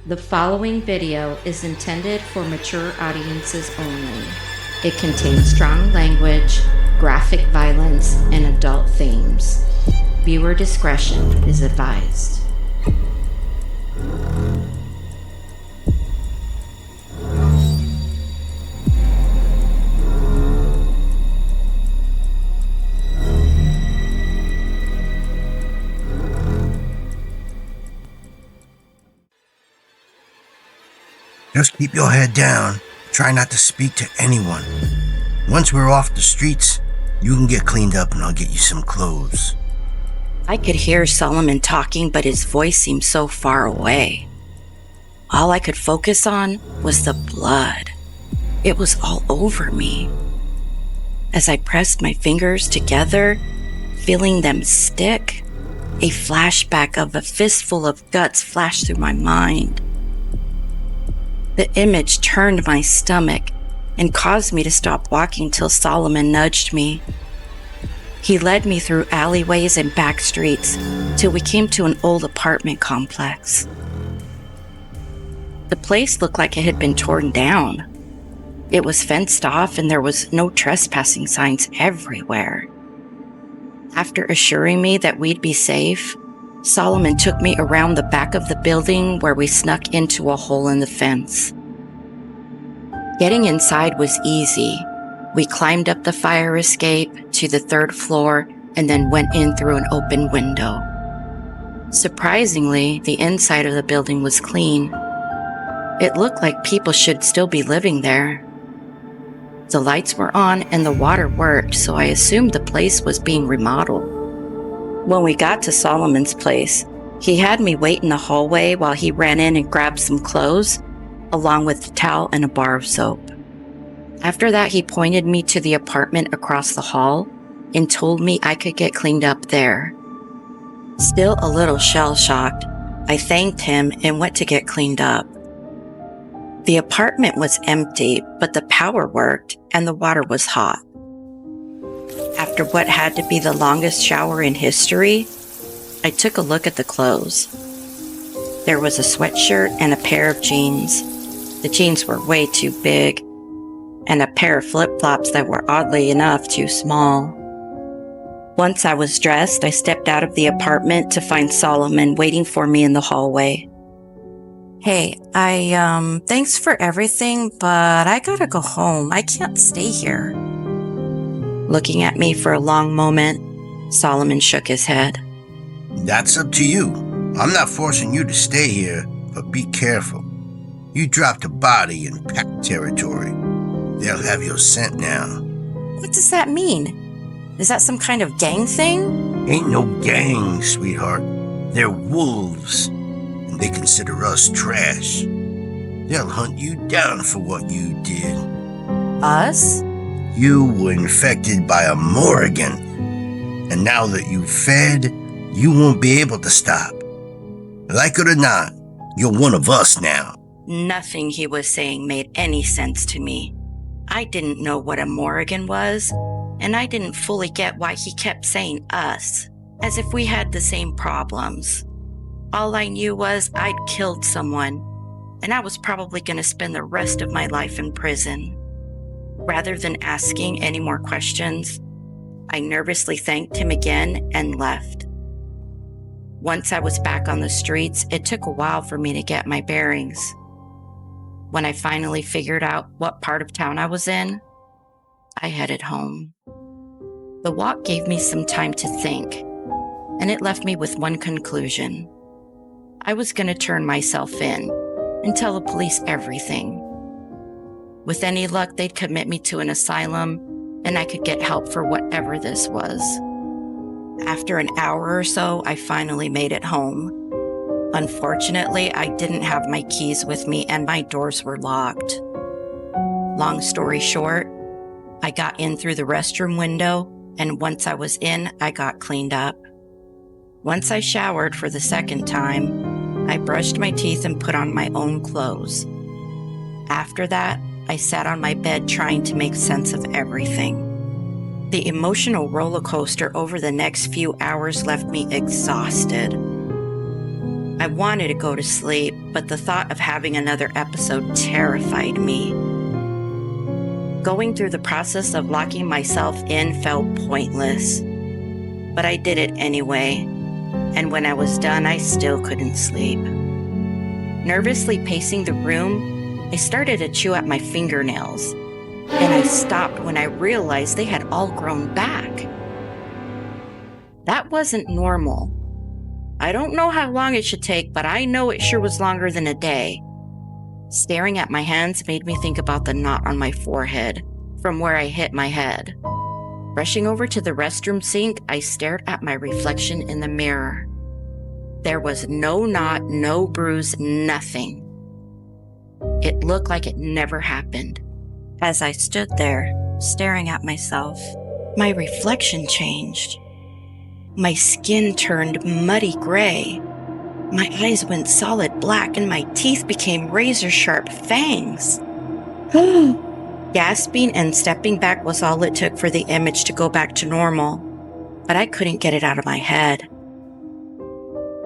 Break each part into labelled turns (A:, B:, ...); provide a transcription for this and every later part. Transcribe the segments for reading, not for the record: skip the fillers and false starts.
A: The following video is intended for mature audiences only. It contains strong language, graphic violence, and adult themes. Viewer discretion is advised.
B: Just keep your head down. Try not to speak to anyone. Once we're off the streets, you can get cleaned up and I'll get you some clothes.
C: I could hear Solomon talking, but his voice seemed so far away. All I could focus on was the blood. It was all over me. As I pressed my fingers together, feeling them stick, a flashback of a fistful of guts flashed through my mind. The image turned my stomach and caused me to stop walking till Solomon nudged me. He led me through alleyways and back streets till we came to an old apartment complex. The place looked like it had been torn down. It was fenced off and there was no trespassing signs everywhere. After assuring me that we'd be safe, Solomon took me around the back of the building where we snuck into a hole in the fence. Getting inside was easy. We climbed up the fire escape to the third floor and then went in through an open window. Surprisingly, the inside of the building was clean. It looked like people should still be living there. The lights were on and the water worked, so I assumed the place was being remodeled. When we got to Solomon's place, he had me wait in the hallway while he ran in and grabbed some clothes, along with a towel and a bar of soap. After that, he pointed me to the apartment across the hall and told me I could get cleaned up there. Still a little shell-shocked, I thanked him and went to get cleaned up. The apartment was empty, but the power worked and the water was hot. After what had to be the longest shower in history, I took a look at the clothes. There was a sweatshirt and a pair of jeans. The jeans were way too big, and a pair of flip-flops that were oddly enough too small. Once I was dressed, I stepped out of the apartment to find Solomon waiting for me in the hallway. Hey, thanks for everything, but I gotta go home. I can't stay here. Looking at me for a long moment, Solomon shook his head.
B: That's up to you. I'm not forcing you to stay here, but be careful. You dropped a body in pack territory. They'll have your scent now.
C: What does that mean? Is that some kind of gang thing?
B: Ain't no gang, sweetheart. They're wolves, and they consider us trash. They'll hunt you down for what you did.
C: Us?
B: You were infected by a Morrigan, and now that you've fed, you won't be able to stop. Like it or not, you're one of us now.
C: Nothing he was saying made any sense to me. I didn't know what a Morrigan was, and I didn't fully get why he kept saying us, as if we had the same problems. All I knew was I'd killed someone, and I was probably going to spend the rest of my life in prison. Rather than asking any more questions, I nervously thanked him again and left. Once I was back on the streets, it took a while for me to get my bearings. When I finally figured out what part of town I was in, I headed home. The walk gave me some time to think, and it left me with one conclusion. I was going to turn myself in and tell the police everything. With any luck, they'd commit me to an asylum, and I could get help for whatever this was. After an hour or so, I finally made it home. Unfortunately, I didn't have my keys with me and my doors were locked. Long story short, I got in through the restroom window, and once I was in, I got cleaned up. Once I showered for the second time, I brushed my teeth and put on my own clothes. After that, I sat on my bed trying to make sense of everything. The emotional roller coaster over the next few hours left me exhausted. I wanted to go to sleep, but the thought of having another episode terrified me. Going through the process of locking myself in felt pointless, but I did it anyway, and when I was done, I still couldn't sleep. Nervously pacing the room, I started to chew at my fingernails, and I stopped when I realized they had all grown back. That wasn't normal. I don't know how long it should take, but I know it sure was longer than a day. Staring at my hands made me think about the knot on my forehead from where I hit my head. Rushing over to the restroom sink, I stared at my reflection in the mirror. There was no knot, no bruise, nothing. It looked like it never happened. As I stood there, staring at myself, my reflection changed. My skin turned muddy gray. My eyes went solid black and my teeth became razor-sharp fangs. Gasping and stepping back was all it took for the image to go back to normal, but I couldn't get it out of my head.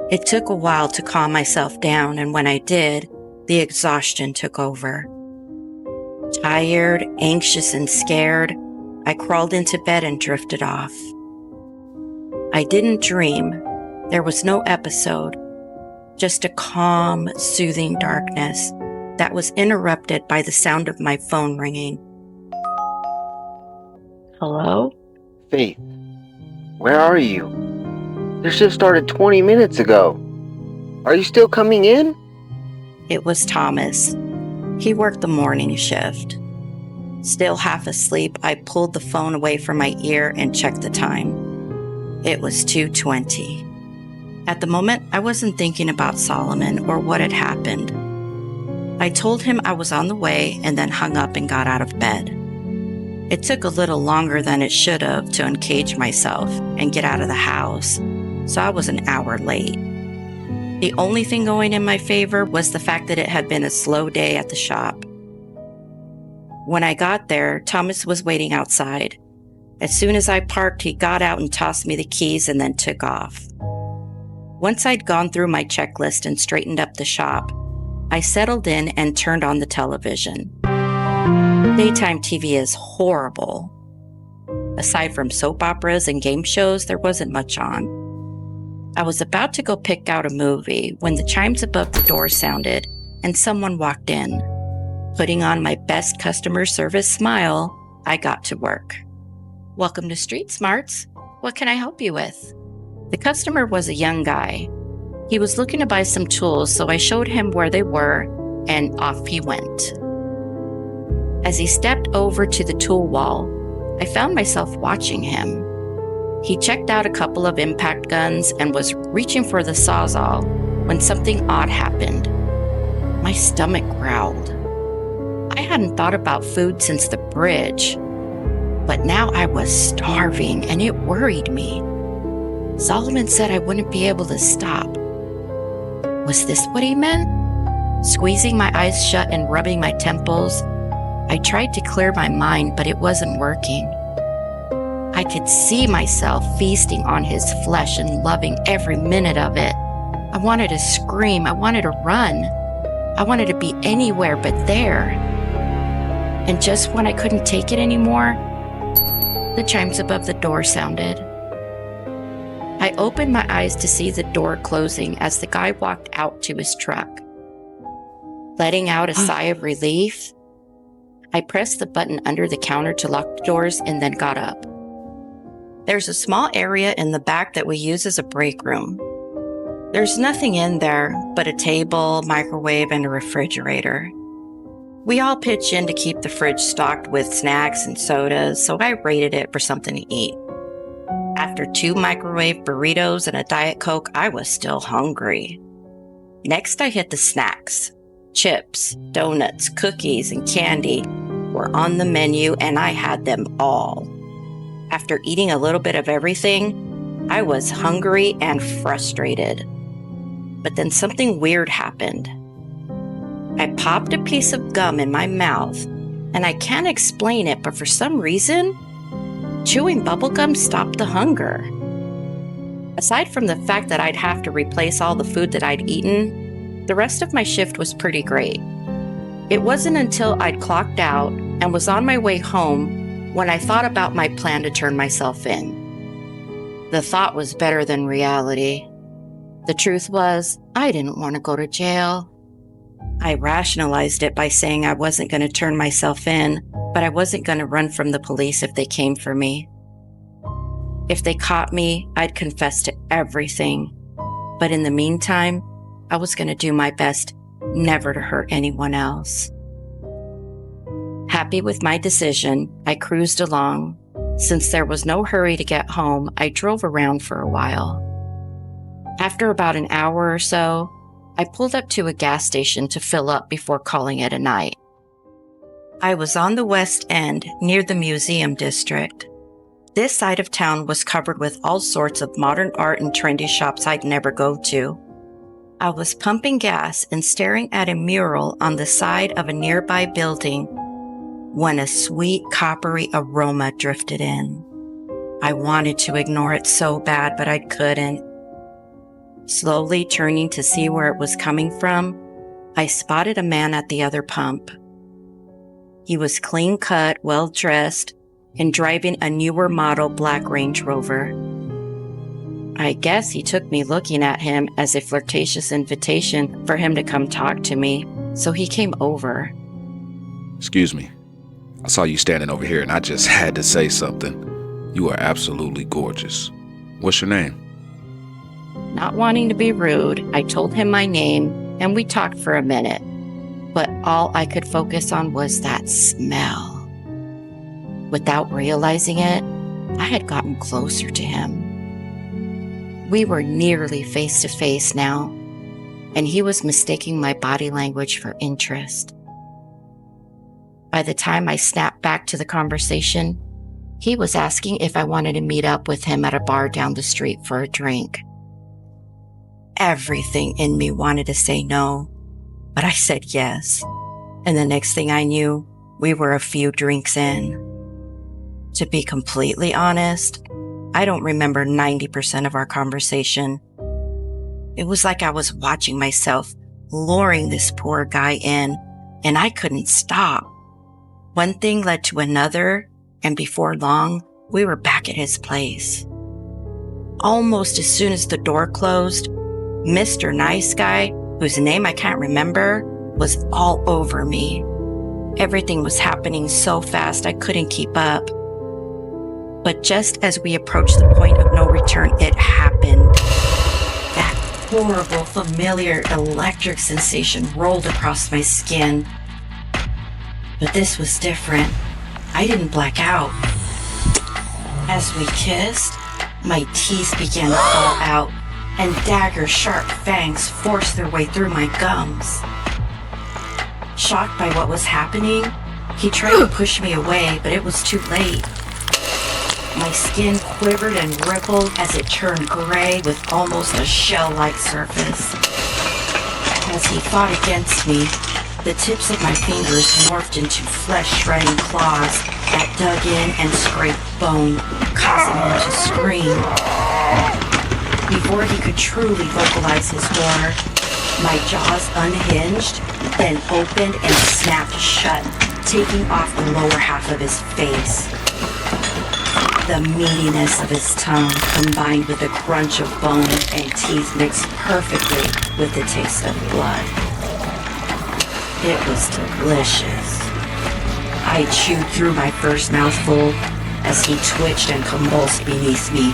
C: It took a while to calm myself down, and when I did, the exhaustion took over. Tired, anxious, and scared, I crawled into bed and drifted off. I didn't dream. There was no episode, just a calm, soothing darkness that was interrupted by the sound of my phone ringing. Hello?
D: Faith, where are you? Your shift started 20 minutes ago. Are you still coming in?
C: It was Thomas. He worked the morning shift. Still half asleep, I pulled the phone away from my ear and checked the time. It was 2:20. At the moment, I wasn't thinking about Solomon or what had happened. I told him I was on the way and then hung up and got out of bed. It took a little longer than it should have to uncage myself and get out of the house, so I was an hour late. The only thing going in my favor was the fact that it had been a slow day at the shop. When I got there, Thomas was waiting outside. As soon as I parked, he got out and tossed me the keys and then took off. Once I'd gone through my checklist and straightened up the shop, I settled in and turned on the television. Daytime TV is horrible. Aside from soap operas and game shows, there wasn't much on. I was about to go pick out a movie when the chimes above the door sounded and someone walked in. Putting on my best customer service smile, I got to work. Welcome to Street Smarts. What can I help you with? The customer was a young guy. He was looking to buy some tools, so I showed him where they were, and off he went. As he stepped over to the tool wall, I found myself watching him. He checked out a couple of impact guns and was reaching for the Sawzall when something odd happened. My stomach growled. I hadn't thought about food since the bridge, but now I was starving and it worried me. Solomon said I wouldn't be able to stop. Was this what he meant? Squeezing my eyes shut and rubbing my temples, I tried to clear my mind, but it wasn't working. I could see myself feasting on his flesh and loving every minute of it. I wanted to scream. I wanted to run. I wanted to be anywhere but there. And just when I couldn't take it anymore, the chimes above the door sounded. I opened my eyes to see the door closing as the guy walked out to his truck. Letting out a sigh of relief, I pressed the button under the counter to lock the doors and then got up. There's a small area in the back that we use as a break room. There's nothing in there but a table, microwave, and a refrigerator. We all pitch in to keep the fridge stocked with snacks and sodas, so I raided it for something to eat. After 2 microwave burritos and a Diet Coke, I was still hungry. Next, I hit the snacks. Chips, donuts, cookies, and candy were on the menu, and I had them all. After eating a little bit of everything, I was hungry and frustrated. But then something weird happened. I popped a piece of gum in my mouth, and I can't explain it, but for some reason, chewing bubblegum stopped the hunger. Aside from the fact that I'd have to replace all the food that I'd eaten, the rest of my shift was pretty great. It wasn't until I'd clocked out and was on my way home when I thought about my plan to turn myself in. The thought was better than reality. The truth was, I didn't want to go to jail. I rationalized it by saying I wasn't going to turn myself in, but I wasn't going to run from the police if they came for me. If they caught me, I'd confess to everything. But in the meantime, I was going to do my best never to hurt anyone else. Happy with my decision, I cruised along. Since there was no hurry to get home, I drove around for a while. After about an hour or so, I pulled up to a gas station to fill up before calling it a night. I was on the West End near the Museum District. This side of town was covered with all sorts of modern art and trendy shops I'd never go to. I was pumping gas and staring at a mural on the side of a nearby building when a sweet coppery aroma drifted in. I wanted to ignore it so bad, but I couldn't. Slowly turning to see where it was coming from, I spotted a man at the other pump. He was clean-cut, well-dressed, and driving a newer model black Range Rover. I guess he took me looking at him as a flirtatious invitation for him to come talk to me, so he came over.
E: Excuse me. I saw you standing over here and I just had to say something. You are absolutely gorgeous. What's your name?
C: Not wanting to be rude, I told him my name and we talked for a minute, but all I could focus on was that smell. Without realizing it, I had gotten closer to him. We were nearly face to face now, and he was mistaking my body language for interest. By the time I snapped back to the conversation, he was asking if I wanted to meet up with him at a bar down the street for a drink. Everything in me wanted to say no, but I said yes. And the next thing I knew, we were a few drinks in. To be completely honest, I don't remember 90% of our conversation. It was like I was watching myself luring this poor guy in, and I couldn't stop. One thing led to another, and before long, we were back at his place. Almost as soon as the door closed, Mr. Nice Guy, whose name I can't remember, was all over me. Everything was happening so fast I couldn't keep up. But just as we approached the point of no return, it happened. That horrible, familiar electric sensation rolled across my skin. But this was different. I didn't black out. As we kissed, my teeth began to fall out, and dagger-sharp fangs forced their way through my gums. Shocked by what was happening, he tried to push me away, but it was too late. My skin quivered and rippled as it turned gray with almost a shell-like surface. As he fought against me, the tips of my fingers morphed into flesh-shredding claws that dug in and scraped bone, causing him to scream. Before he could truly vocalize his horror, my jaws unhinged, then opened and snapped shut, taking off the lower half of his face. The meatiness of his tongue combined with the crunch of bone and teeth mixed perfectly with the taste of blood. It was delicious. I chewed through my first mouthful as he twitched and convulsed beneath me.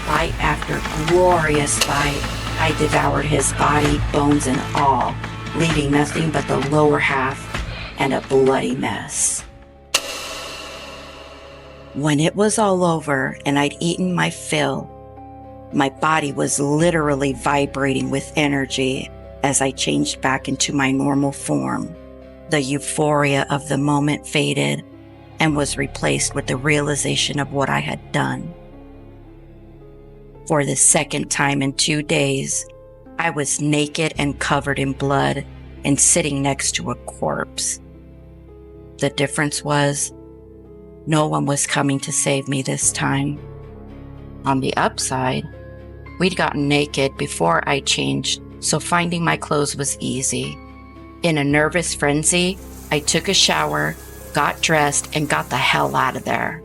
C: Bite after glorious bite, I devoured his body, bones and all, leaving nothing but the lower half and a bloody mess. When it was all over and I'd eaten my fill, my body was literally vibrating with energy as I changed back into my normal form. The euphoria of the moment faded and was replaced with the realization of what I had done. For the second time in 2 days, I was naked and covered in blood and sitting next to a corpse. The difference was, no one was coming to save me this time. On the upside, we'd gotten naked before I changed, so finding my clothes was easy. In a nervous frenzy, I took a shower, got dressed, and got the hell out of there.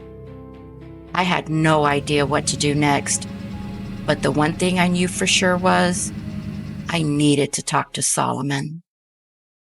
C: I had no idea what to do next, but the one thing I knew for sure was I needed to talk to Solomon.